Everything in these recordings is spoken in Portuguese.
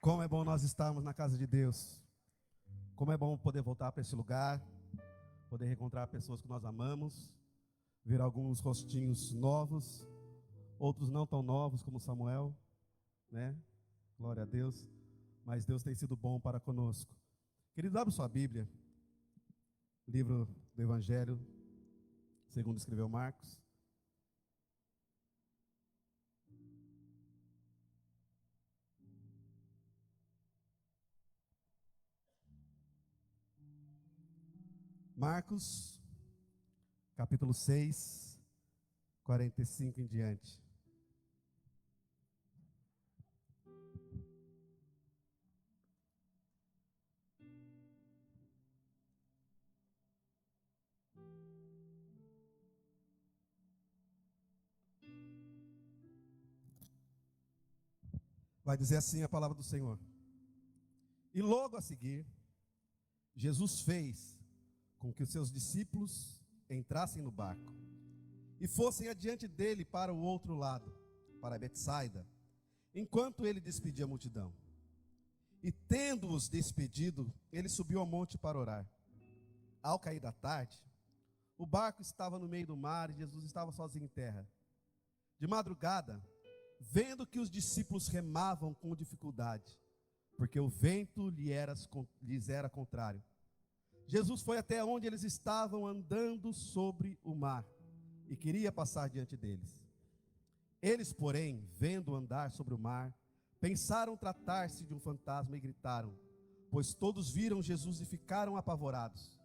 Como é bom nós estarmos na casa de Deus. Como é bom poder voltar para esse lugar, poder reencontrar pessoas que nós amamos, ver alguns rostinhos novos, outros não tão novos como Samuel, né? Glória a Deus. Mas Deus tem sido bom para conosco. Queridos, abra sua Bíblia, livro do Evangelho, segundo escreveu Marcos. Marcos, capítulo 6, 45 em diante. Vai dizer assim a palavra do Senhor. E logo a seguir, Jesus fez com que os seus discípulos entrassem no barco e fossem adiante dele para o outro lado, para Betsaida, enquanto ele despedia a multidão. E tendo-os despedido, ele subiu ao monte para orar. Ao cair da tarde, o barco estava no meio do mar e Jesus estava sozinho em terra. De madrugada, vendo que os discípulos remavam com dificuldade, porque o vento lhes era contrário, Jesus foi até onde eles estavam andando sobre o mar e queria passar diante deles. Eles, porém, vendo andar sobre o mar, pensaram tratar-se de um fantasma e gritaram, pois todos viram Jesus e ficaram apavorados.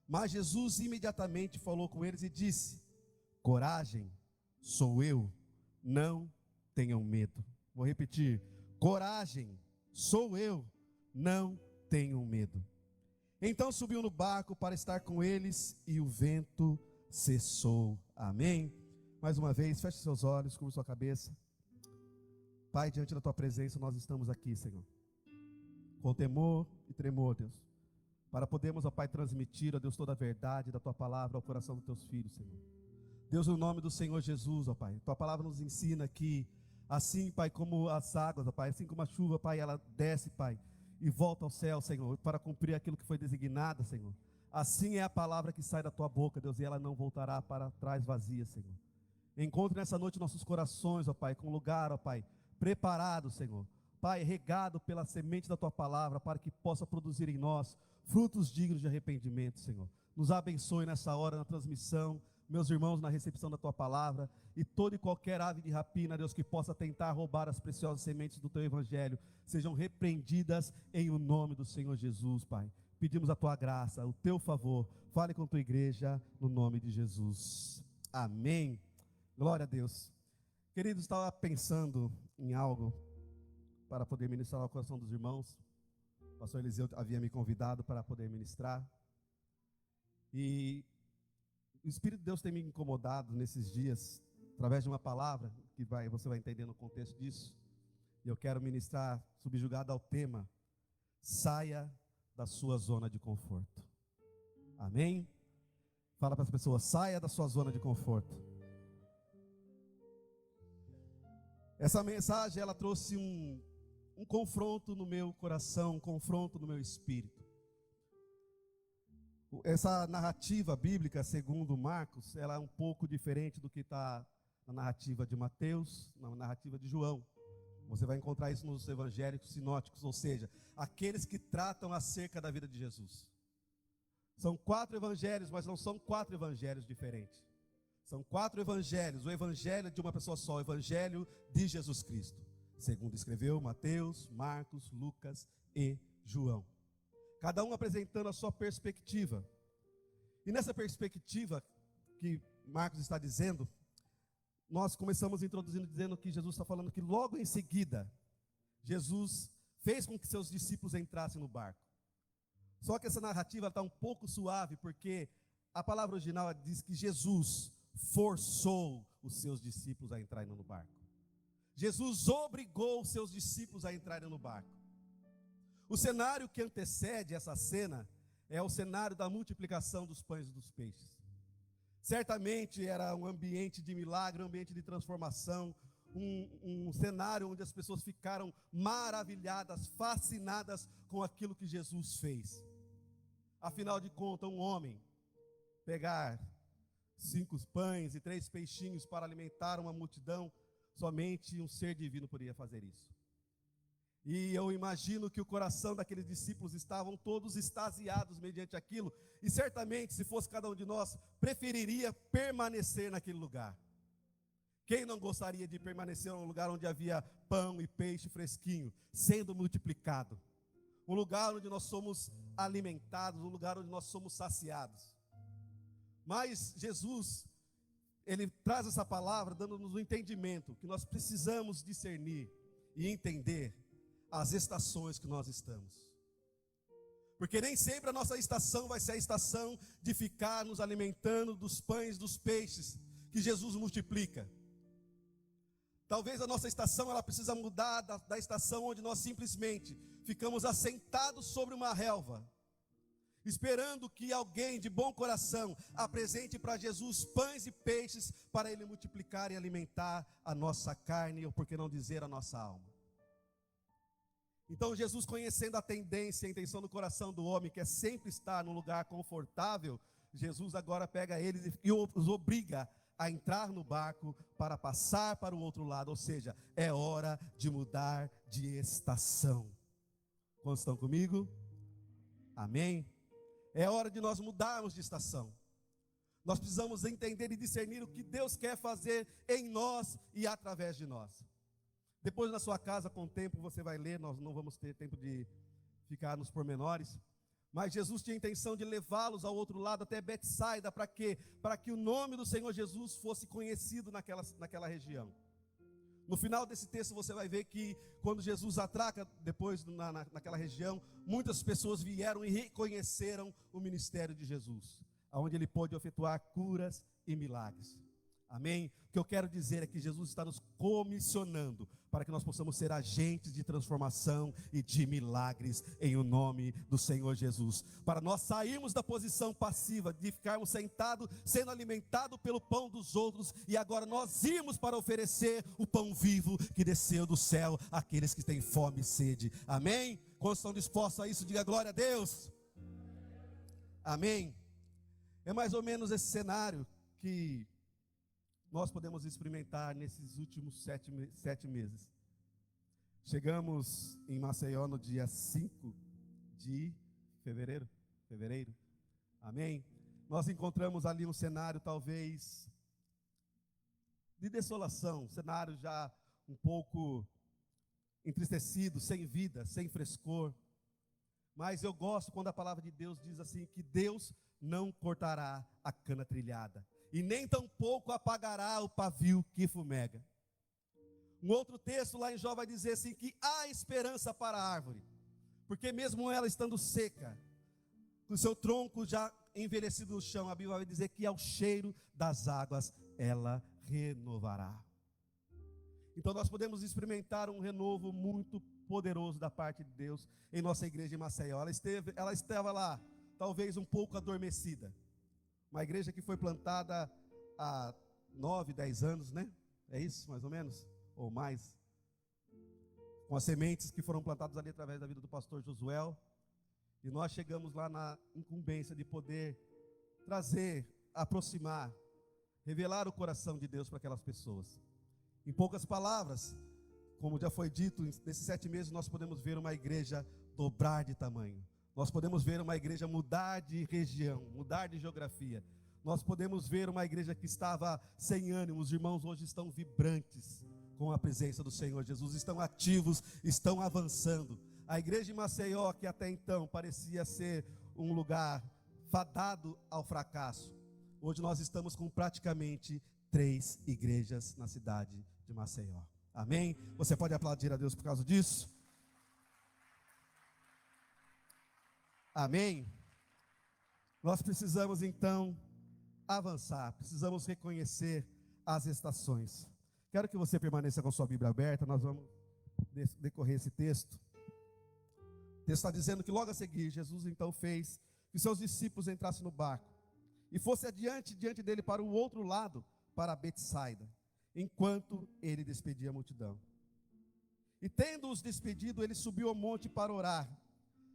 Mas Jesus imediatamente falou com eles e disse: coragem, sou eu, não tenham medo. Vou repetir: coragem, sou eu, não tenham medo. Então subiu no barco para estar com eles e o vento cessou. Amém? Mais uma vez, feche seus olhos, curva sua cabeça. Pai, diante da tua presença nós estamos aqui, Senhor, com temor e tremor, Deus, para podermos, ó Pai, transmitir, ó Deus, toda a verdade da tua palavra ao coração dos teus filhos, Senhor. Deus, no nome do Senhor Jesus, ó Pai, tua palavra nos ensina que assim, Pai, como as águas, ó Pai, assim como a chuva, Pai, ela desce, Pai, e volta ao céu, Senhor, para cumprir aquilo que foi designado, Senhor. Assim é a palavra que sai da tua boca, Deus, e ela não voltará para trás vazia, Senhor. Encontre nessa noite nossos corações, ó Pai, com lugar, ó Pai, preparado, Senhor. Pai, regado pela semente da tua palavra, para que possa produzir em nós frutos dignos de arrependimento, Senhor. Nos abençoe nessa hora na transmissão, meus irmãos, na recepção da tua palavra, e toda e qualquer ave de rapina, Deus, que possa tentar roubar as preciosas sementes do teu evangelho, sejam repreendidas em o nome do Senhor Jesus, Pai. Pedimos a tua graça, o teu favor, fale com a tua igreja, no nome de Jesus. Amém. Glória a Deus. Queridos, estava pensando em algo para poder ministrar ao coração dos irmãos. O pastor Eliseu havia me convidado para poder ministrar. E o Espírito de Deus tem me incomodado nesses dias, através de uma palavra, que você vai entender no contexto disso. E eu quero ministrar subjugado ao tema: saia da sua zona de conforto. Amém? Fala para as pessoas: saia da sua zona de conforto. Essa mensagem, ela trouxe um confronto no meu coração, um confronto no meu espírito. Essa narrativa bíblica, segundo Marcos, ela é um pouco diferente do que está na narrativa de Mateus, na narrativa de João. Você vai encontrar isso nos evangélicos sinóticos, ou seja, aqueles que tratam acerca da vida de Jesus. São 4 evangelhos, mas não são 4 evangelhos diferentes. São 4 evangelhos, o evangelho de uma pessoa só, o evangelho de Jesus Cristo. Segundo escreveu Mateus, Marcos, Lucas e João. Cada um apresentando a sua perspectiva. E nessa perspectiva que Marcos está dizendo, nós começamos introduzindo dizendo que Jesus está falando que logo em seguida, Jesus fez com que seus discípulos entrassem no barco. Só que essa narrativa está um pouco suave, porque a palavra original diz que Jesus forçou os seus discípulos a entrarem no barco. Jesus obrigou os seus discípulos a entrarem no barco. O cenário que antecede essa cena é o cenário da multiplicação dos pães e dos peixes. Certamente era um ambiente de milagre, um ambiente de transformação, um cenário onde as pessoas ficaram maravilhadas, fascinadas com aquilo que Jesus fez. Afinal de contas, um homem pegar 5 pães e 3 peixinhos para alimentar uma multidão, somente um ser divino poderia fazer isso. E eu imagino que o coração daqueles discípulos estavam todos extasiados mediante aquilo, e certamente, se fosse cada um de nós, preferiria permanecer naquele lugar. Quem não gostaria de permanecer em um lugar onde havia pão e peixe fresquinho, sendo multiplicado? Um lugar onde nós somos alimentados, um lugar onde nós somos saciados. Mas Jesus, Ele traz essa palavra dando-nos um entendimento, que nós precisamos discernir e entender as estações que nós estamos. Porque nem sempre a nossa estação vai ser a estação de ficar nos alimentando dos pães, dos peixes que Jesus multiplica. Talvez a nossa estação ela precisa mudar da estação onde nós simplesmente ficamos assentados sobre uma relva, esperando que alguém de bom coração apresente para Jesus pães e peixes para Ele multiplicar e alimentar a nossa carne, ou por que não dizer a nossa alma. Então Jesus, conhecendo a tendência, a intenção do coração do homem, que é sempre estar num lugar confortável, Jesus agora pega eles e os obriga a entrar no barco para passar para o outro lado, ou seja, é hora de mudar de estação. Quantos estão comigo? Amém? É hora de nós mudarmos de estação. Nós precisamos entender e discernir o que Deus quer fazer em nós e através de nós. Depois na sua casa, com o tempo, você vai ler, nós não vamos ter tempo de ficar nos pormenores. Mas Jesus tinha a intenção de levá-los ao outro lado, até Betsaida, para quê? Para que o nome do Senhor Jesus fosse conhecido naquela região. No final desse texto você vai ver que quando Jesus atraca, depois naquela região, muitas pessoas vieram e reconheceram o ministério de Jesus, onde Ele pôde efetuar curas e milagres. Amém? O que eu quero dizer é que Jesus está nos comissionando para que nós possamos ser agentes de transformação e de milagres em o nome do Senhor Jesus. Para nós sairmos da posição passiva, de ficarmos sentados, sendo alimentados pelo pão dos outros, e agora nós irmos para oferecer o pão vivo que desceu do céu àqueles que têm fome e sede. Amém? Quando estão dispostos a isso, diga glória a Deus. Amém? É mais ou menos esse cenário que nós podemos experimentar nesses últimos 7 meses. Chegamos em Maceió no dia 5 de fevereiro. Amém? Nós encontramos ali um cenário talvez de desolação, um cenário já um pouco entristecido, sem vida, sem frescor. Mas eu gosto quando a palavra de Deus diz assim, que Deus não cortará a cana trilhada, e nem tampouco apagará o pavio que fumega. Um outro texto lá em Jó vai dizer assim, que há esperança para a árvore, porque mesmo ela estando seca, com seu tronco já envelhecido no chão, a Bíblia vai dizer que ao cheiro das águas ela renovará. Então nós podemos experimentar um renovo muito poderoso da parte de Deus em nossa igreja em Maceió. Ela estava lá, talvez um pouco adormecida. Uma igreja que foi plantada há 9, 10 anos, né? É isso, mais ou menos? Ou mais? Com as sementes que foram plantadas ali através da vida do pastor Josué. E nós chegamos lá na incumbência de poder trazer, aproximar, revelar o coração de Deus para aquelas pessoas. Em poucas palavras, como já foi dito, nesses 7 meses nós podemos ver uma igreja dobrar de tamanho. Nós podemos ver uma igreja mudar de região, mudar de geografia. Nós podemos ver uma igreja que estava sem ânimo. Os irmãos hoje estão vibrantes com a presença do Senhor Jesus, estão ativos, estão avançando. A igreja de Maceió, que até então parecia ser um lugar fadado ao fracasso, hoje nós estamos com praticamente 3 igrejas na cidade de Maceió. Amém? Você pode aplaudir a Deus por causa disso? Amém? Nós precisamos então avançar, precisamos reconhecer as estações. Quero que você permaneça com sua Bíblia aberta, nós vamos decorrer esse texto. O texto está dizendo que logo a seguir, Jesus então fez que seus discípulos entrassem no barco e fosse diante dele para o outro lado, para Betsaida. enquanto ele despedia a multidão. E tendo-os despedido, ele subiu ao monte para orar.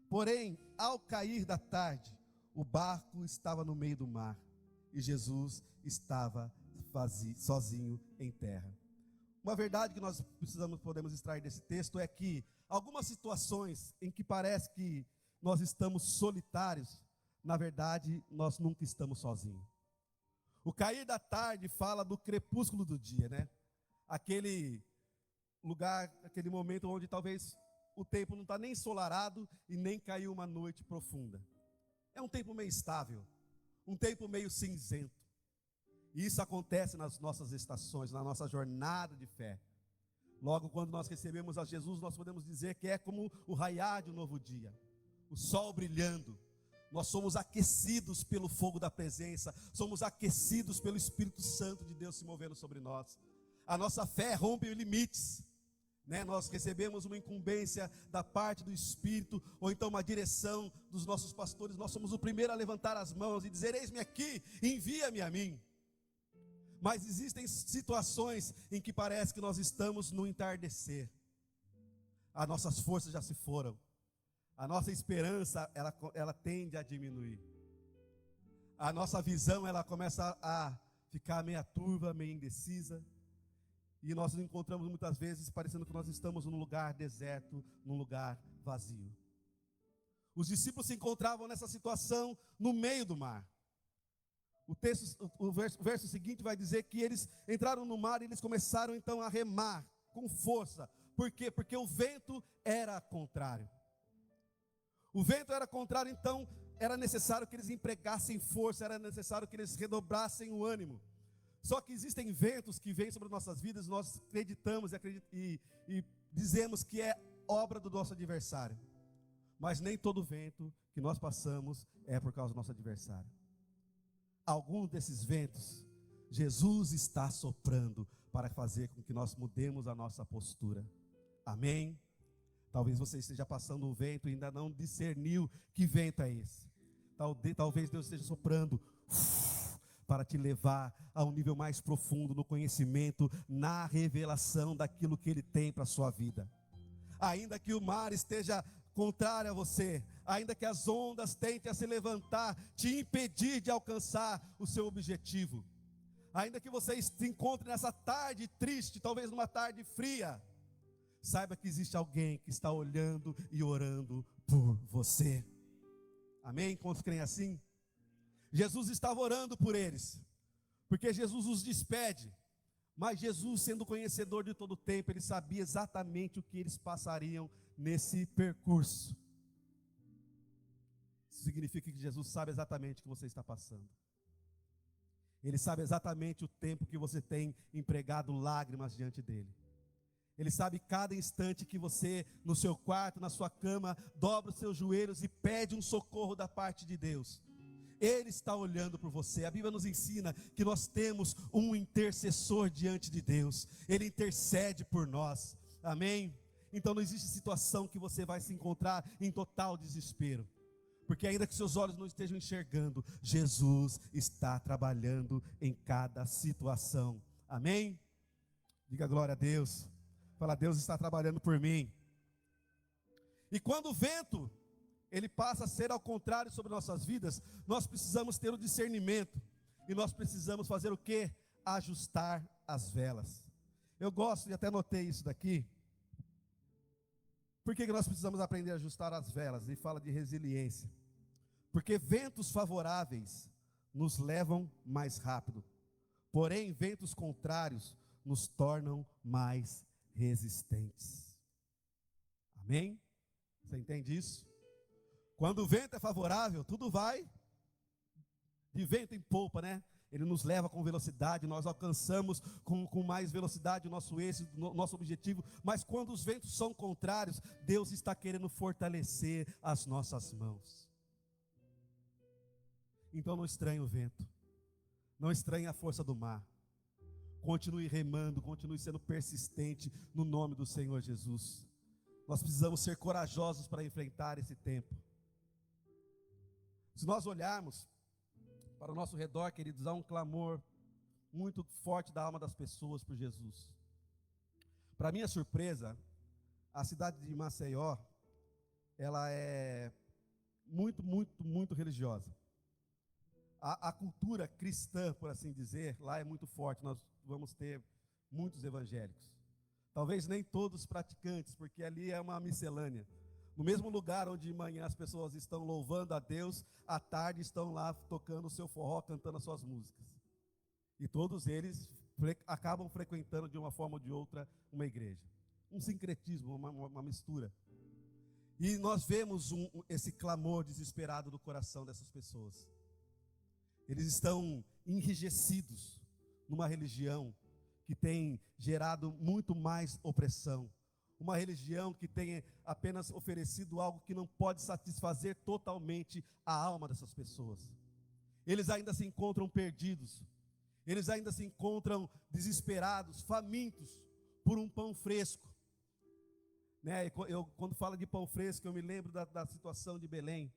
Porém, ao cair da tarde, o barco estava no meio do mar, e Jesus estava sozinho em terra. Uma verdade que nós podemos extrair desse texto é que algumas situações em que parece que nós estamos solitários, na verdade, nós nunca estamos sozinhos. O cair da tarde fala do crepúsculo do dia, né? Aquele lugar, aquele momento onde talvez o tempo não está nem ensolarado e nem caiu uma noite profunda. É um tempo meio estável, um tempo meio cinzento. E isso acontece nas nossas estações, na nossa jornada de fé. Logo, quando nós recebemos a Jesus, nós podemos dizer que é como o raiar de um novo dia, o sol brilhando. Nós somos aquecidos pelo fogo da presença, somos aquecidos pelo Espírito Santo de Deus se movendo sobre nós. A nossa fé rompe limites, né? Nós recebemos uma incumbência da parte do Espírito, ou então uma direção dos nossos pastores. Nós somos o primeiro a levantar as mãos e dizer: eis-me aqui, envia-me a mim. Mas existem situações em que parece que nós estamos no entardecer. As nossas forças já se foram. A nossa esperança, ela tende a diminuir. A nossa visão, ela começa a ficar meia turva, meio indecisa. E nós nos encontramos muitas vezes parecendo que nós estamos num lugar deserto, num lugar vazio. Os discípulos se encontravam nessa situação no meio do mar. O verso seguinte vai dizer que eles entraram no mar e eles começaram então a remar com força. Por quê? Porque o vento era contrário. O vento era contrário, então era necessário que eles empregassem força, era necessário que eles redobrassem o ânimo. Só que existem ventos que vêm sobre nossas vidas, nós acreditamos e dizemos que é obra do nosso adversário. Mas nem todo vento que nós passamos é por causa do nosso adversário. Alguns desses ventos, Jesus está soprando para fazer com que nós mudemos a nossa postura. Amém? Talvez você esteja passando um vento e ainda não discerniu que vento é esse. Talvez Deus esteja soprando para te levar a um nível mais profundo no conhecimento, na revelação daquilo que Ele tem para a sua vida. Ainda que o mar esteja contrário a você, ainda que as ondas tentem a se levantar, te impedir de alcançar o seu objetivo, ainda que você se encontre nessa tarde triste, talvez numa tarde fria, saiba que existe alguém que está olhando e orando por você. Amém? Quantos creem assim? Jesus estava orando por eles, porque Jesus os despede, mas Jesus, sendo conhecedor de todo o tempo, ele sabia exatamente o que eles passariam nesse percurso. Isso significa que Jesus sabe exatamente o que você está passando. Ele sabe exatamente o tempo que você tem empregado lágrimas diante dele. Ele sabe cada instante que você, no seu quarto, na sua cama, dobra os seus joelhos e pede um socorro da parte de Deus. Ele está olhando por você. A Bíblia nos ensina que nós temos um intercessor diante de Deus. Ele intercede por nós. Amém? Então não existe situação que você vai se encontrar em total desespero. Porque ainda que seus olhos não estejam enxergando, Jesus está trabalhando em cada situação. Amém? Diga glória a Deus. Fala: Deus está trabalhando por mim. E quando o vento ele passa a ser ao contrário sobre nossas vidas, nós precisamos ter o discernimento. E nós precisamos fazer o quê? Ajustar as velas. Eu gosto, e até notei isso daqui. Por que nós precisamos aprender a ajustar as velas? Ele fala de resiliência. Porque ventos favoráveis nos levam mais rápido. Porém, ventos contrários nos tornam mais resistentes. Amém? Você entende isso? Quando o vento é favorável, tudo vai de vento em polpa, né? Ele nos leva com velocidade, nós alcançamos com mais velocidade o nosso êxito, o nosso objetivo. Mas quando os ventos são contrários, Deus está querendo fortalecer as nossas mãos. Então não estranhe o vento, não estranhe a força do mar. Continue remando, continue sendo persistente no nome do Senhor Jesus. Nós precisamos ser corajosos para enfrentar esse tempo. Se nós olharmos para o nosso redor, queridos, há um clamor muito forte da alma das pessoas por Jesus. Para minha surpresa, a cidade de Maceió, ela é muito, muito, muito religiosa. A cultura cristã, por assim dizer, lá é muito forte. Nós vamos ter muitos evangélicos. Talvez nem todos praticantes, porque ali é uma miscelânea. No mesmo lugar onde de manhã as pessoas estão louvando a Deus, à tarde estão lá tocando o seu forró, cantando as suas músicas. E todos eles acabam frequentando de uma forma ou de outra uma igreja. Um sincretismo, uma mistura. E nós vemos esse clamor desesperado do coração dessas pessoas. Eles estão enrijecidos numa religião que tem gerado muito mais opressão. Uma religião que tem apenas oferecido algo que não pode satisfazer totalmente a alma dessas pessoas. Eles ainda se encontram perdidos. Eles ainda se encontram desesperados, famintos por um pão fresco. Né? Quando falo de pão fresco, eu me lembro da situação de Belém.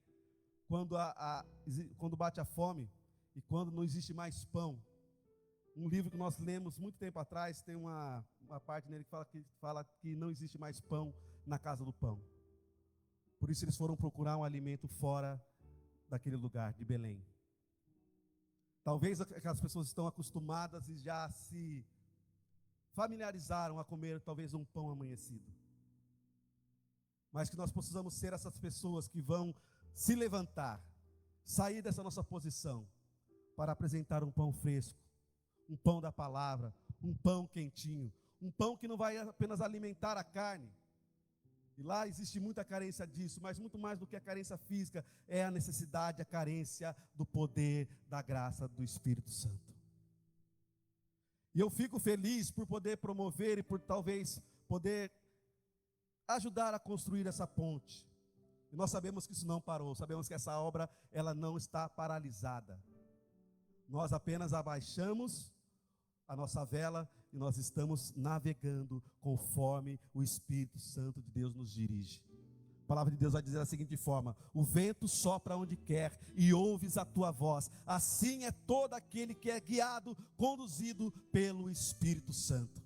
Quando bate a fome e quando não existe mais pão. Um livro que nós lemos muito tempo atrás, tem uma parte nele que fala que não existe mais pão na casa do pão. Por isso eles foram procurar um alimento fora daquele lugar, de Belém. Talvez aquelas pessoas estão acostumadas e já se familiarizaram a comer talvez um pão amanhecido. Mas que nós possamos ser essas pessoas que vão se levantar, sair dessa nossa posição, para apresentar um pão fresco, um pão da palavra, um pão quentinho, um pão que não vai apenas alimentar a carne. E lá existe muita carência disso, mas muito mais do que a carência física, é a necessidade, a carência do poder, da graça do Espírito Santo. E eu fico feliz por poder promover e por talvez poder ajudar a construir essa ponte. E nós sabemos que isso não parou, sabemos que essa obra, ela não está paralisada. Nós apenas abaixamos a nossa vela e nós estamos navegando conforme o Espírito Santo de Deus nos dirige. A palavra de Deus vai dizer da seguinte forma: o vento sopra onde quer e ouves a tua voz. Assim é todo aquele que é guiado, conduzido pelo Espírito Santo.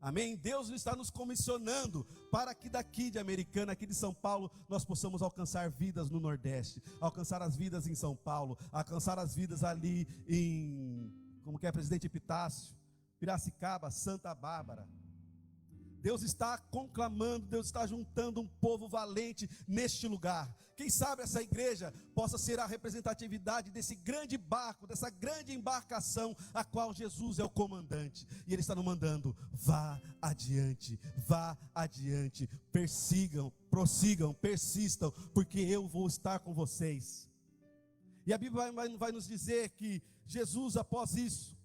Amém? Deus está nos comissionando para que daqui de Americana, aqui de São Paulo, nós possamos alcançar vidas no Nordeste, alcançar as vidas em São Paulo, alcançar as vidas ali em, Presidente Epitácio, Piracicaba, Santa Bárbara. Deus está conclamando, Deus está juntando um povo valente neste lugar. Quem sabe essa igreja possa ser a representatividade desse grande barco, dessa grande embarcação, a qual Jesus é o comandante. E Ele está nos mandando: vá adiante, persigam, prossigam, persistam, porque eu vou estar com vocês. E a Bíblia vai nos dizer que Jesus, após isso,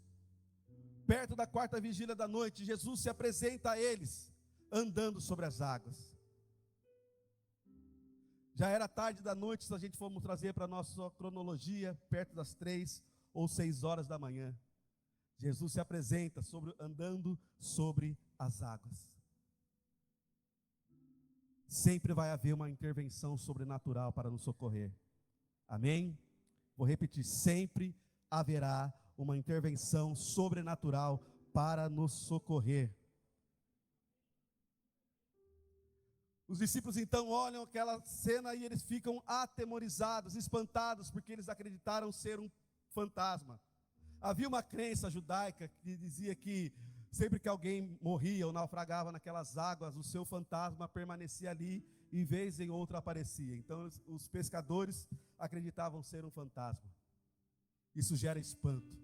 perto da quarta vigília da noite, Jesus se apresenta a eles, andando sobre as águas. Já era tarde da noite, se a gente formos trazer para a nossa cronologia, perto das 3 ou 6 horas da manhã. Jesus se apresenta andando sobre as águas. Sempre vai haver uma intervenção sobrenatural para nos socorrer. Amém? Vou repetir, sempre haverá uma intervenção sobrenatural para nos socorrer. Os discípulos então olham aquela cena e eles ficam atemorizados, espantados, porque eles acreditaram ser um fantasma. Havia uma crença judaica que dizia que sempre que alguém morria ou naufragava naquelas águas, o seu fantasma permanecia ali e vez em outra aparecia. Então os pescadores acreditavam ser um fantasma. Isso gera espanto.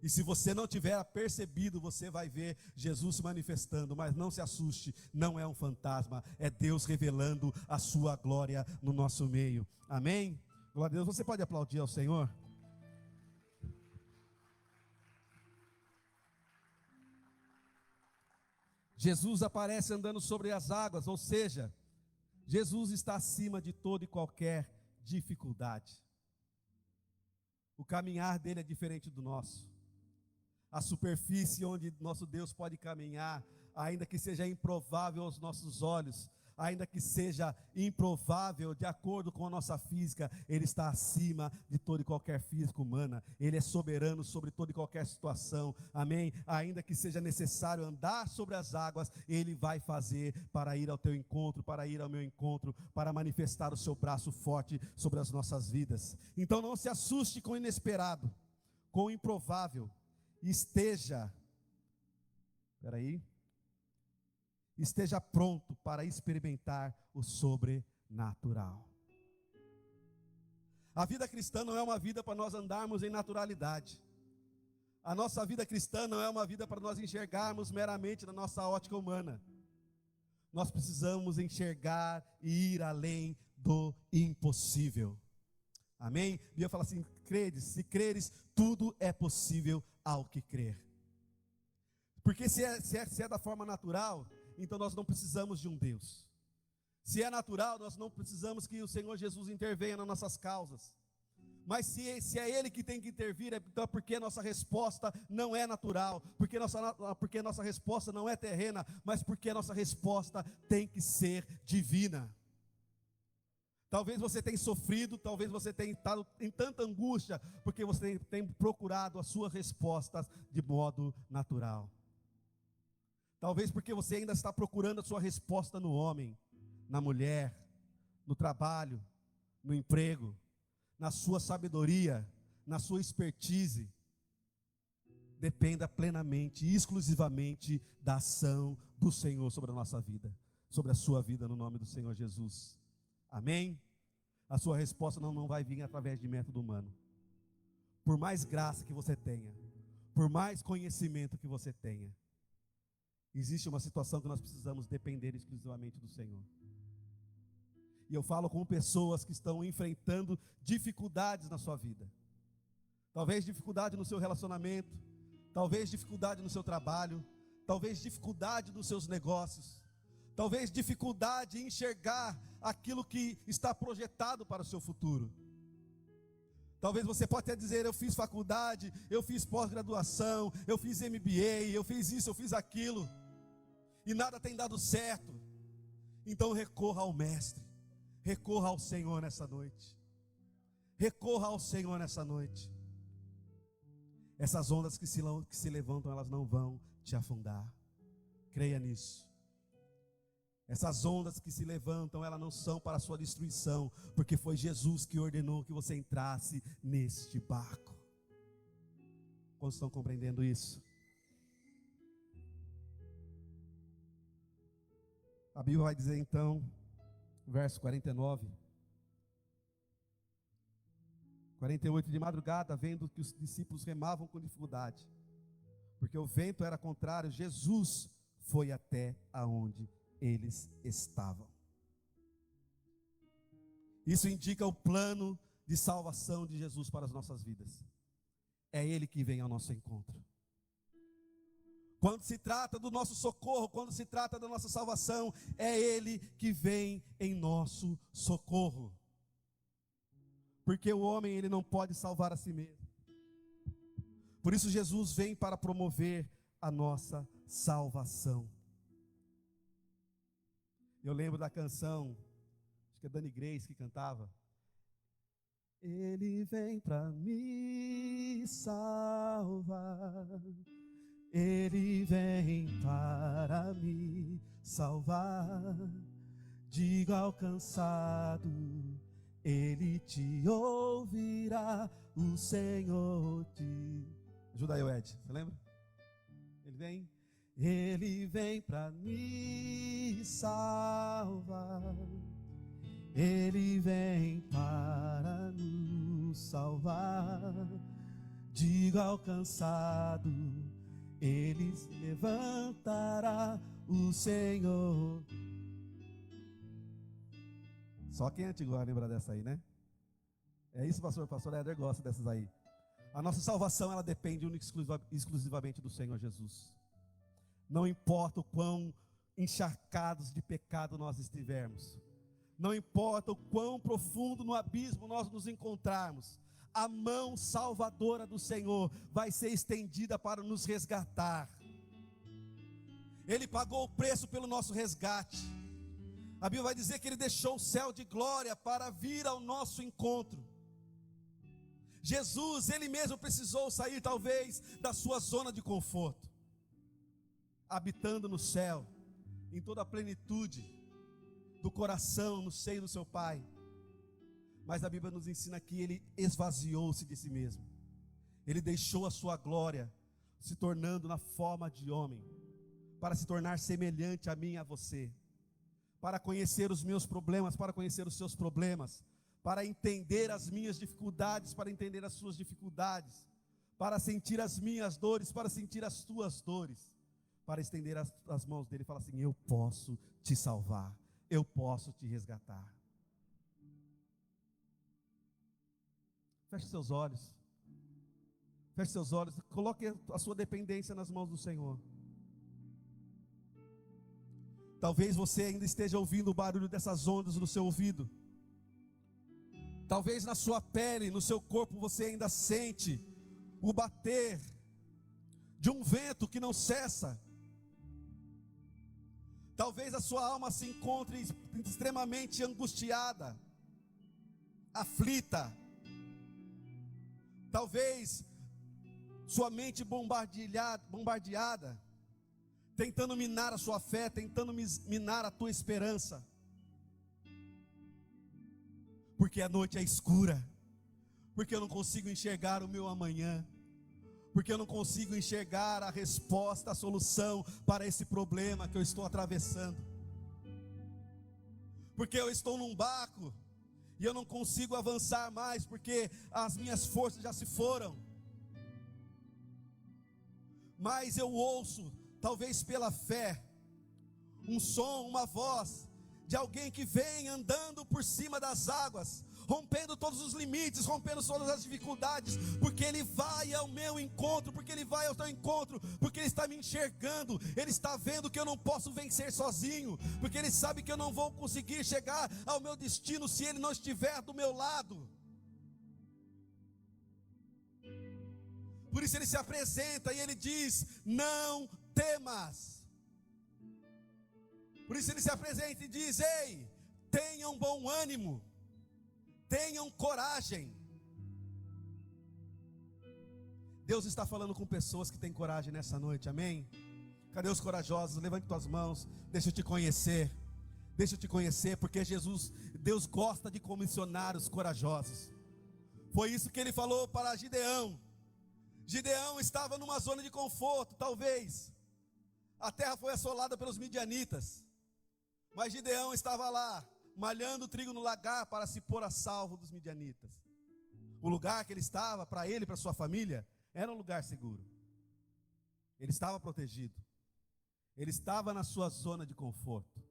E se você não tiver percebido, você vai ver Jesus se manifestando, mas não se assuste, não é um fantasma, é Deus revelando a sua glória no nosso meio. Amém? Glória a Deus. Você pode aplaudir ao Senhor? Jesus aparece andando sobre as águas, ou seja, Jesus está acima de toda e qualquer dificuldade. O caminhar dele é diferente do nosso. A superfície onde nosso Deus pode caminhar, ainda que seja improvável aos nossos olhos, ainda que seja improvável, de acordo com a nossa física, Ele está acima de toda e qualquer física humana. Ele é soberano sobre toda e qualquer situação, amém? Ainda que seja necessário andar sobre as águas, Ele vai fazer para ir ao teu encontro, para ir ao meu encontro, para manifestar o seu braço forte sobre as nossas vidas. Então não se assuste com o inesperado, com o improvável. Esteja pronto para experimentar o sobrenatural. A vida cristã não é uma vida para nós andarmos em naturalidade. A nossa vida cristã não é uma vida para nós enxergarmos meramente na nossa ótica humana. Nós precisamos enxergar e ir além do impossível. Amém? A Bíblia fala assim: se creres, tudo é possível ao que crer. Porque se é da forma natural, então nós não precisamos de um Deus. Se é natural, nós não precisamos que o Senhor Jesus intervenha nas nossas causas. Mas se é Ele que tem que intervir, então é porque a nossa resposta não é natural, porque nossa resposta não é terrena, mas porque a nossa resposta tem que ser divina. Talvez você tenha sofrido, talvez você tenha estado em tanta angústia, porque você tem procurado as suas respostas de modo natural. Talvez porque você ainda está procurando a sua resposta no homem, na mulher, no trabalho, no emprego, na sua sabedoria, na sua expertise. Dependa plenamente e exclusivamente da ação do Senhor sobre a nossa vida, sobre a sua vida, no nome do Senhor Jesus. Amém? A sua resposta não vai vir através de método humano. Por mais graça que você tenha, por mais conhecimento que você tenha, existe uma situação que nós precisamos depender exclusivamente do Senhor. E eu falo com pessoas que estão enfrentando dificuldades na sua vida. Talvez dificuldade no seu relacionamento, talvez dificuldade no seu trabalho, talvez dificuldade nos seus negócios, talvez dificuldade em enxergar aquilo que está projetado para o seu futuro. Talvez você possa até dizer: eu fiz faculdade, eu fiz pós-graduação, eu fiz MBA, eu fiz isso, eu fiz aquilo, e nada tem dado certo. Então recorra ao Mestre, recorra ao Senhor nessa noite, recorra ao Senhor nessa noite. Essas ondas que se levantam, elas não vão te afundar, creia nisso. Essas ondas que se levantam, elas não são para a sua destruição, porque foi Jesus que ordenou que você entrasse neste barco. Quantos estão compreendendo isso? A Bíblia vai dizer então, verso 48, de madrugada, vendo que os discípulos remavam com dificuldade, porque o vento era contrário, Jesus foi até aonde eles estavam. Isso indica o plano de salvação de Jesus para as nossas vidas. É Ele que vem ao nosso encontro. Quando se trata do nosso socorro, quando se trata da nossa salvação, é Ele que vem em nosso socorro. Porque o homem, ele não pode salvar a si mesmo. Por isso Jesus vem para promover a nossa salvação. Eu lembro da canção, acho que é Dani Grace que cantava: Ele vem para me salvar, Ele vem para me salvar. Diga ao cansado, Ele te ouvirá, o Senhor te... Ajuda aí, Ed, você lembra? Ele vem para me salvar, Ele vem para nos salvar. Diga ao cansado, Ele se levantará, o Senhor. Só quem é antigo vai lembrar dessa aí, né? É isso, pastor Éder gosta dessas aí. A nossa salvação, ela depende exclusivamente do Senhor Jesus. Não importa o quão encharcados de pecado nós estivermos, não importa o quão profundo no abismo nós nos encontrarmos, a mão salvadora do Senhor vai ser estendida para nos resgatar. Ele pagou o preço pelo nosso resgate. A Bíblia vai dizer que Ele deixou o céu de glória para vir ao nosso encontro. Jesus, Ele mesmo precisou sair talvez da sua zona de conforto, habitando no céu, em toda a plenitude do coração, no seio do seu Pai. Mas a Bíblia nos ensina que Ele esvaziou-se de si mesmo. Ele deixou a sua glória, se tornando na forma de homem, para se tornar semelhante a mim e a você, para conhecer os meus problemas, para conhecer os seus problemas, para entender as minhas dificuldades, para entender as suas dificuldades, para sentir as minhas dores, para sentir as tuas dores, para estender as mãos dele e falar assim: eu posso te salvar, eu posso te resgatar. Feche seus olhos. Feche seus olhos, coloque a sua dependência nas mãos do Senhor. Talvez você ainda esteja ouvindo o barulho dessas ondas no seu ouvido. Talvez na sua pele, no seu corpo, você ainda sente o bater de um vento que não cessa. Talvez a sua alma se encontre extremamente angustiada, aflita. Talvez sua mente bombardeada, tentando minar a sua fé, tentando minar a tua esperança. Porque a noite é escura, porque eu não consigo enxergar o meu amanhã, porque eu não consigo enxergar a resposta, a solução para esse problema que eu estou atravessando. Porque eu estou num barco e eu não consigo avançar mais, porque as minhas forças já se foram. Mas eu ouço, talvez pela fé, um som, uma voz de alguém que vem andando por cima das águas, rompendo todos os limites, rompendo todas as dificuldades, porque Ele vai ao meu encontro, porque Ele vai ao teu encontro, porque Ele está me enxergando, Ele está vendo que eu não posso vencer sozinho, porque Ele sabe que eu não vou conseguir chegar ao meu destino se Ele não estiver do meu lado. Por isso Ele se apresenta e Ele diz: não temas. Por isso Ele se apresenta e diz: ei, tenham bom ânimo, tenham coragem. Deus está falando com pessoas que têm coragem nessa noite, amém? Cadê os corajosos? Levante tuas mãos, deixa eu te conhecer. Deixa eu te conhecer, porque Deus gosta de comissionar os corajosos. Foi isso que Ele falou para Gideão. Gideão estava numa zona de conforto, talvez. A terra foi assolada pelos midianitas, mas Gideão estava lá, malhando trigo no lagar para se pôr a salvo dos midianitas. O lugar que ele estava, para ele e para sua família, era um lugar seguro. Ele estava protegido. Ele estava na sua zona de conforto.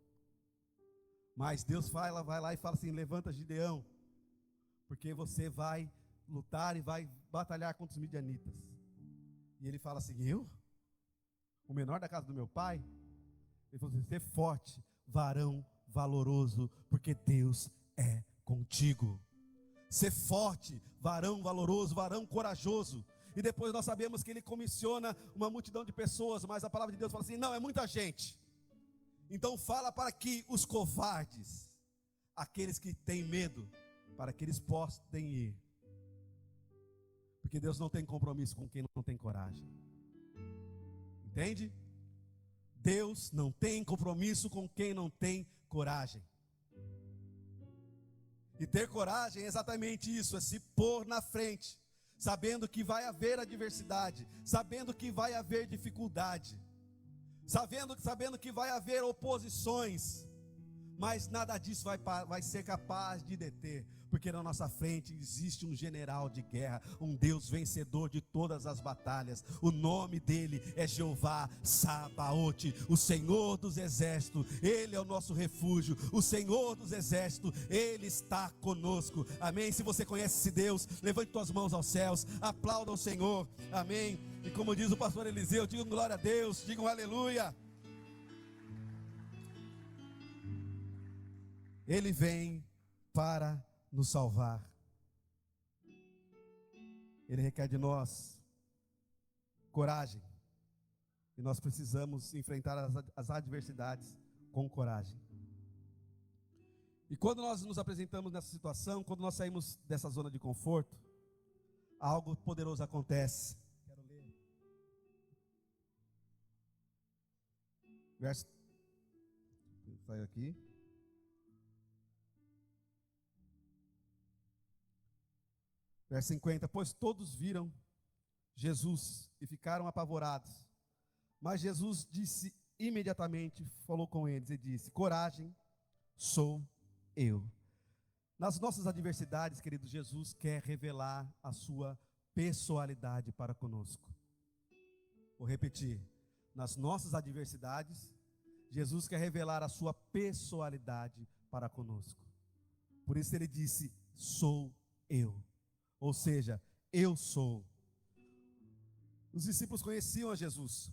Mas Deus vai lá e fala assim: levanta, Gideão, porque você vai lutar e vai batalhar contra os midianitas. E ele fala assim: eu? O menor da casa do meu pai? Ele falou assim: ser forte, varão valoroso, porque Deus é contigo. Ser forte, varão valoroso, varão corajoso. E depois nós sabemos que Ele comissiona uma multidão de pessoas, mas a palavra de Deus fala assim: não, é muita gente. Então fala para que os covardes, aqueles que têm medo, para que eles possam ir. Porque Deus não tem compromisso com quem não tem coragem. Entende? Deus não tem compromisso com quem não tem coragem. E ter coragem é exatamente isso, é se pôr na frente, sabendo que vai haver adversidade, sabendo que vai haver dificuldade, sabendo que vai haver oposições, mas nada disso vai ser capaz de deter, porque na nossa frente existe um general de guerra, um Deus vencedor de todas as batalhas. O nome dele é Jeová Sabaote, o Senhor dos exércitos. Ele é o nosso refúgio, o Senhor dos exércitos, Ele está conosco, amém? Se você conhece esse Deus, levante suas mãos aos céus, aplauda o Senhor, amém? E como diz o pastor Eliseu, digam glória a Deus, digam aleluia. Ele vem para nos salvar. Ele requer de nós coragem, e nós precisamos enfrentar as adversidades com coragem. E quando nós nos apresentamos nessa situação, quando nós saímos dessa zona de conforto, algo poderoso acontece. Quero ler. Verso. Saiu aqui. Verso 50. Pois todos viram Jesus e ficaram apavorados. Mas Jesus disse imediatamente, falou com eles e disse: coragem, sou eu. Nas nossas adversidades, querido, Jesus quer revelar a sua pessoalidade para conosco. Vou repetir. Nas nossas adversidades, Jesus quer revelar a sua pessoalidade para conosco. Por isso ele disse: sou eu. Ou seja, eu sou. Os discípulos conheciam a Jesus.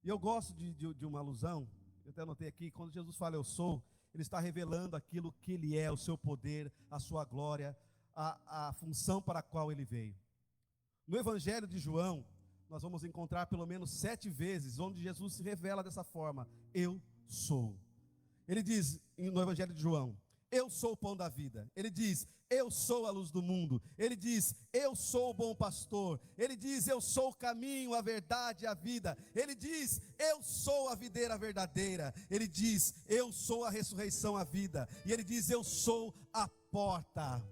E eu gosto de uma alusão, eu até anotei aqui, quando Jesus fala eu sou, ele está revelando aquilo que ele é, o seu poder, a sua glória, a função para a qual ele veio. No Evangelho de João, nós vamos encontrar pelo menos 7 vezes onde Jesus se revela dessa forma: eu sou. Ele diz no Evangelho de João: eu sou o pão da vida. Ele diz: eu sou a luz do mundo. Ele diz: eu sou o bom pastor. Ele diz: eu sou o caminho, a verdade e a vida. Ele diz: eu sou a videira verdadeira. Ele diz: eu sou a ressurreição, a vida. E ele diz: eu sou a porta.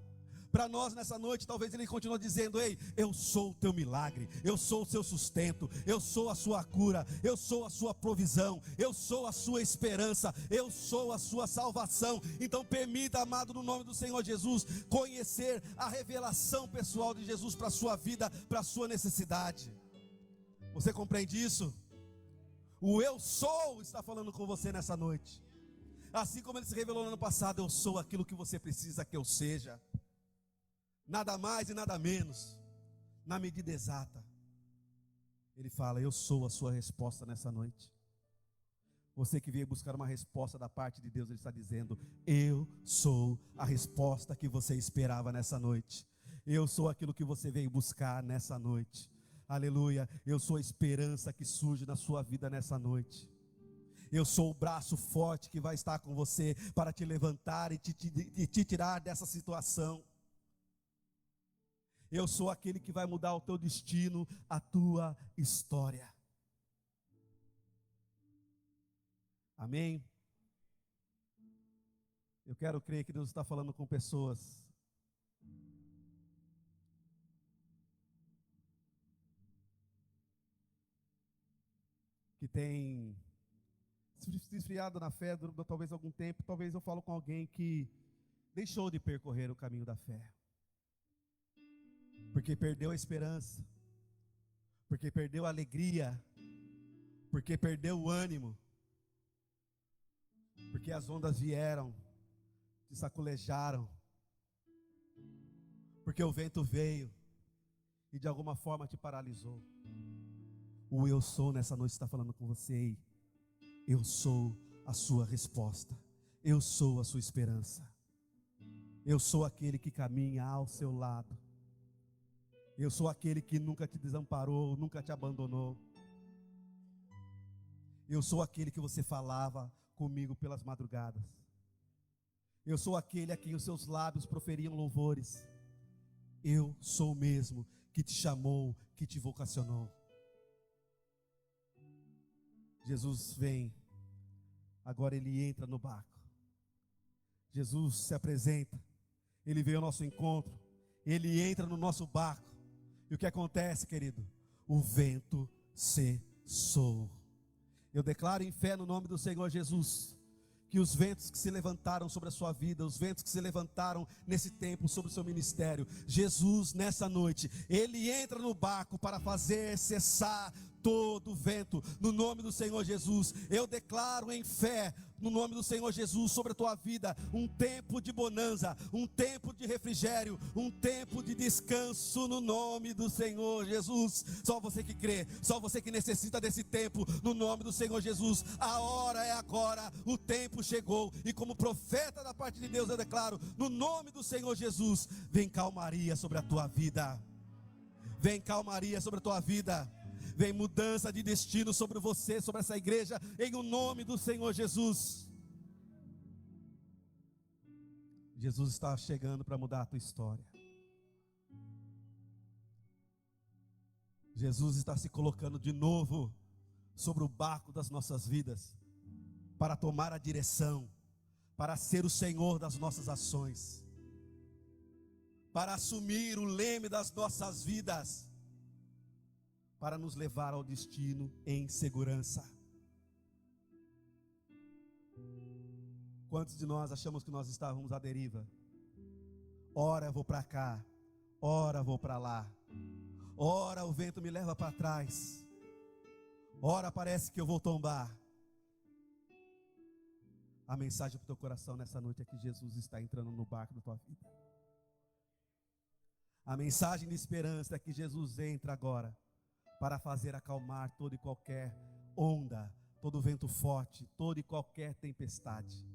Para nós nessa noite, talvez ele continue dizendo: ei, eu sou o teu milagre, eu sou o seu sustento, eu sou a sua cura, eu sou a sua provisão, eu sou a sua esperança, eu sou a sua salvação. Então permita, amado, no nome do Senhor Jesus, conhecer a revelação pessoal de Jesus para a sua vida, para a sua necessidade. Você compreende isso? O eu sou está falando com você nessa noite. Assim como ele se revelou no ano passado: eu sou aquilo que você precisa que eu seja. Nada mais e nada menos, na medida exata. Ele fala: eu sou a sua resposta nessa noite. Você que veio buscar uma resposta da parte de Deus, ele está dizendo: eu sou a resposta que você esperava nessa noite. Eu sou aquilo que você veio buscar nessa noite. Aleluia. Eu sou a esperança que surge na sua vida nessa noite. Eu sou o braço forte que vai estar com você para te levantar e te tirar dessa situação. Eu sou aquele que vai mudar o teu destino, a tua história. Amém? Eu quero crer que Deus está falando com pessoas que têm se esfriado na fé durante talvez algum tempo. Talvez eu falo com alguém que deixou de percorrer o caminho da fé, porque perdeu a esperança, porque perdeu a alegria, porque perdeu o ânimo, porque as ondas vieram, te saculejaram, porque o vento veio e de alguma forma te paralisou. O eu sou nessa noite está falando com você: eu sou a sua resposta, eu sou a sua esperança, eu sou aquele que caminha ao seu lado. Eu sou aquele que nunca te desamparou, nunca te abandonou. Eu sou aquele que você falava comigo pelas madrugadas. Eu sou aquele a quem os seus lábios proferiam louvores. Eu sou o mesmo que te chamou, que te vocacionou. Jesus vem, agora ele entra no barco. Jesus se apresenta, ele veio ao nosso encontro, ele entra no nosso barco. E o que acontece, querido? O vento cessou. Eu declaro em fé no nome do Senhor Jesus, que os ventos que se levantaram sobre a sua vida, os ventos que se levantaram nesse tempo sobre o seu ministério, Jesus nessa noite, ele entra no barco para fazer cessar todo o vento, no nome do Senhor Jesus. Eu declaro em fé, no nome do Senhor Jesus, sobre a tua vida, um tempo de bonança, um tempo de refrigério, um tempo de descanso, no nome do Senhor Jesus. Só você que crê, só você que necessita desse tempo, no nome do Senhor Jesus. A hora é agora, o tempo chegou, e como profeta da parte de Deus, eu declaro, no nome do Senhor Jesus, vem calmaria sobre a tua vida, vem calmaria sobre a tua vida. Vem mudança de destino sobre você, sobre essa igreja, em o nome do Senhor Jesus. Jesus está chegando para mudar a tua história. Jesus está se colocando de novo sobre o barco das nossas vidas, para tomar a direção, para ser o Senhor das nossas ações, para assumir o leme das nossas vidas, para nos levar ao destino em segurança. Quantos de nós achamos que nós estávamos à deriva? Ora eu vou para cá, ora eu vou para lá, ora o vento me leva para trás, ora parece que eu vou tombar. A mensagem para o teu coração nessa noite é que Jesus está entrando no barco da tua vida. A mensagem de esperança é que Jesus entra agora para fazer acalmar toda e qualquer onda, todo vento forte, toda e qualquer tempestade.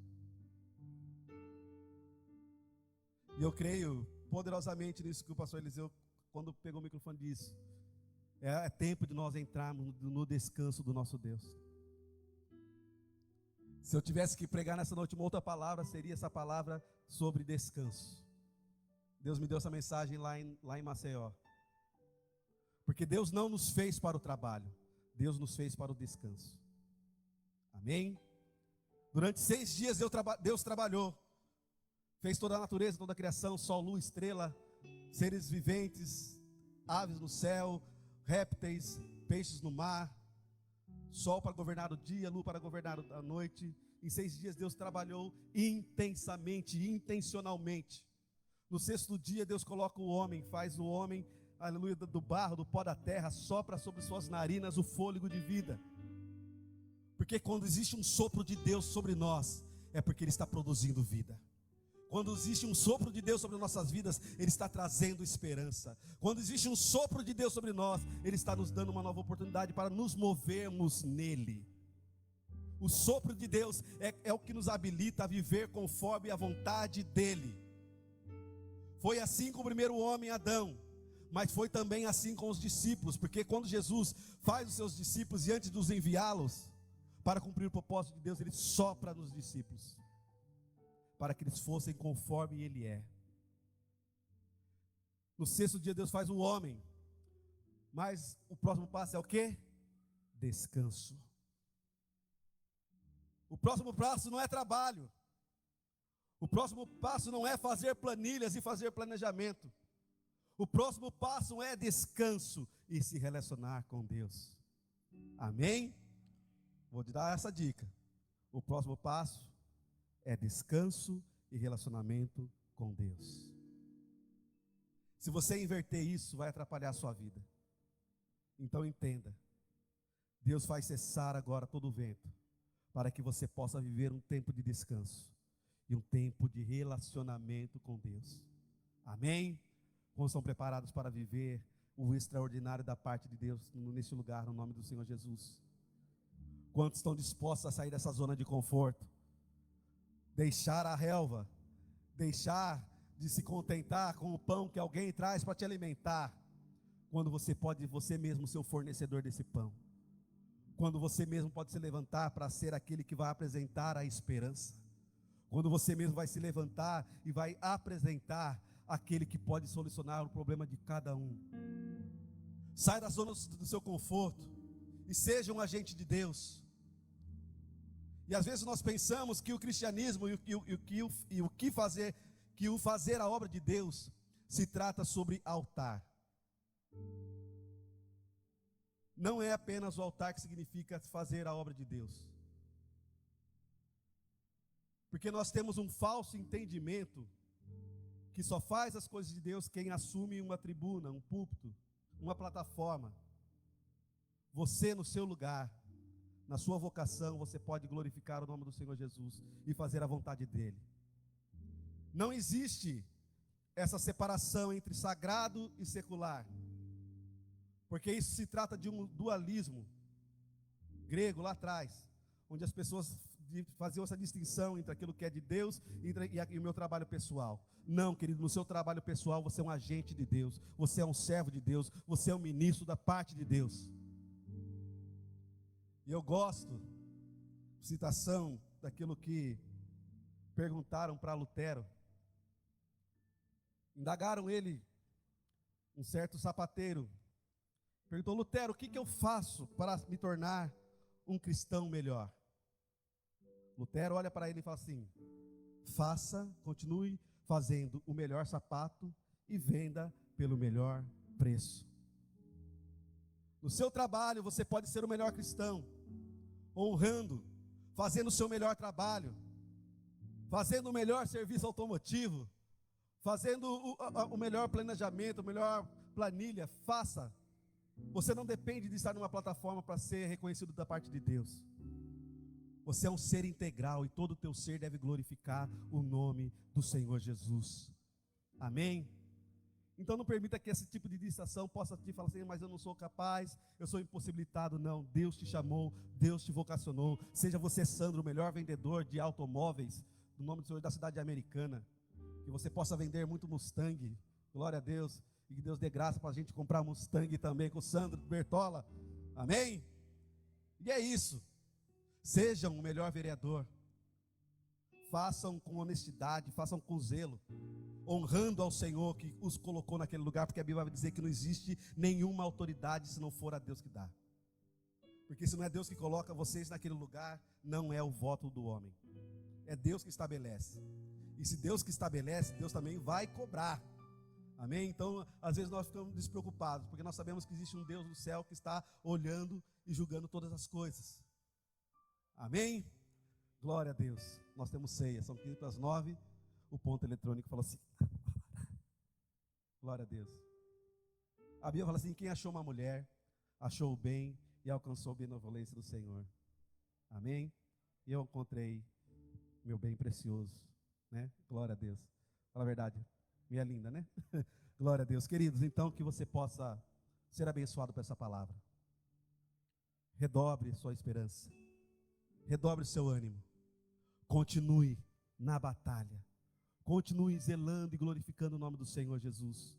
E eu creio poderosamente nisso que o pastor Eliseu, quando pegou o microfone, disse: é tempo de nós entrarmos no descanso do nosso Deus. Se eu tivesse que pregar nessa noite uma outra palavra, seria essa palavra sobre descanso. Deus me deu essa mensagem lá em Maceió. Porque Deus não nos fez para o trabalho, Deus nos fez para o descanso. Amém? Durante 6 dias Deus trabalhou, fez toda a natureza, toda a criação, sol, lua, estrela, seres viventes, aves no céu, répteis, peixes no mar, sol para governar o dia, lua para governar a noite. Em 6 dias Deus trabalhou intensamente, intencionalmente. No 6º dia Deus coloca o homem, faz o homem, aleluia, do barro, do pó da terra, sopra sobre suas narinas o fôlego de vida. Porque quando existe um sopro de Deus sobre nós, é porque Ele está produzindo vida. Quando existe um sopro de Deus sobre nossas vidas, Ele está trazendo esperança. Quando existe um sopro de Deus sobre nós, Ele está nos dando uma nova oportunidade para nos movermos nele. O sopro de Deus é o que nos habilita a viver conforme a vontade dEle. Foi assim com o primeiro homem, Adão, mas foi também assim com os discípulos, porque quando Jesus faz os seus discípulos e antes de os enviá-los para cumprir o propósito de Deus, Ele sopra nos discípulos, para que eles fossem conforme Ele é. No 6º dia Deus faz o homem, mas o próximo passo é o quê? Descanso. O próximo passo não é trabalho. O próximo passo não é fazer planilhas e fazer planejamento. O próximo passo é descanso e se relacionar com Deus. Amém? Vou te dar essa dica. O próximo passo é descanso e relacionamento com Deus. Se você inverter isso, vai atrapalhar a sua vida. Então entenda, Deus faz cessar agora todo o vento, para que você possa viver um tempo de descanso e um tempo de relacionamento com Deus. Amém? Quantos estão preparados para viver o extraordinário da parte de Deus nesse lugar, no nome do Senhor Jesus? Quantos estão dispostos a sair dessa zona de conforto? Deixar a relva, deixar de se contentar com o pão que alguém traz para te alimentar, quando você pode, você mesmo ser o fornecedor desse pão, quando você mesmo pode se levantar para ser aquele que vai apresentar a esperança, quando você mesmo vai se levantar e vai apresentar aquele que pode solucionar o problema de cada um. Sai da zona do seu conforto e seja um agente de Deus. E às vezes nós pensamos que o cristianismo e o fazer a obra de Deus se trata sobre altar. Não é apenas o altar que significa fazer a obra de Deus. Porque nós temos um falso entendimento que só faz as coisas de Deus quem assume uma tribuna, um púlpito, uma plataforma. Você no seu lugar, na sua vocação, você pode glorificar o nome do Senhor Jesus e fazer a vontade dEle. Não existe essa separação entre sagrado e secular, porque isso se trata de um dualismo grego lá atrás, onde as pessoas faziam essa distinção entre aquilo que é de Deus e o meu trabalho pessoal. Não, querido, no seu trabalho pessoal você é um agente de Deus, você é um servo de Deus, você é um ministro da parte de Deus. E eu gosto, citação daquilo que perguntaram para Lutero, Indagaram ele, um certo sapateiro, perguntou: Lutero, o que eu faço para me tornar um cristão melhor? Lutero olha para ele e fala assim: continue fazendo o melhor sapato e venda pelo melhor preço. No seu trabalho você pode ser o melhor cristão, honrando, fazendo o seu melhor trabalho, fazendo o melhor serviço automotivo, fazendo o melhor planejamento, a melhor planilha. Faça. Você não depende de estar numa plataforma para ser reconhecido da parte de Deus. Você é um ser integral e todo o teu ser deve glorificar o nome do Senhor Jesus. Amém? Então não permita que esse tipo de distração possa te falar assim: mas eu não sou capaz, eu sou impossibilitado. Não, Deus te chamou, Deus te vocacionou. Seja você, Sandro, o melhor vendedor de automóveis no nome do Senhor, da cidade americana. Que você possa vender muito Mustang, glória a Deus. E que Deus dê graça para a gente comprar Mustang também com o Sandro Bertola. Amém? E é isso. Sejam o melhor vereador. Façam com honestidade, façam com zelo, honrando ao Senhor que os colocou naquele lugar, porque a Bíblia vai dizer que não existe nenhuma autoridade se não for a Deus que dá. Porque se não é Deus que coloca vocês naquele lugar, não é o voto do homem. É Deus que estabelece. E se Deus que estabelece, Deus também vai cobrar. Amém? Então, às vezes nós ficamos despreocupados, porque nós sabemos que existe um Deus no céu que está olhando e julgando todas as coisas. Amém? Glória a Deus. Nós temos ceia, são 8:15. O ponto eletrônico fala assim: glória a Deus. A Bíblia fala assim: quem achou uma mulher, achou o bem e alcançou a benevolência do Senhor. Amém? E eu encontrei meu bem precioso, né? Glória a Deus. Fala a verdade, minha linda, né? Glória a Deus. Queridos, então que você possa ser abençoado por essa palavra. Redobre sua esperança. Redobre o seu ânimo. Continue na batalha. Continue zelando e glorificando o nome do Senhor Jesus.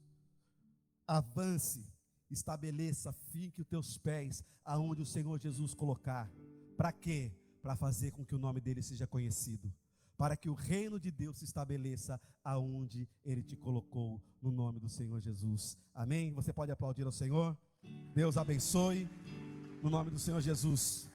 Avance, estabeleça, finque os teus pés aonde o Senhor Jesus colocar. Para quê? Para fazer com que o nome dele seja conhecido. Para que o reino de Deus se estabeleça aonde ele te colocou, no nome do Senhor Jesus. Amém? Você pode aplaudir ao Senhor? Deus abençoe, no nome do Senhor Jesus.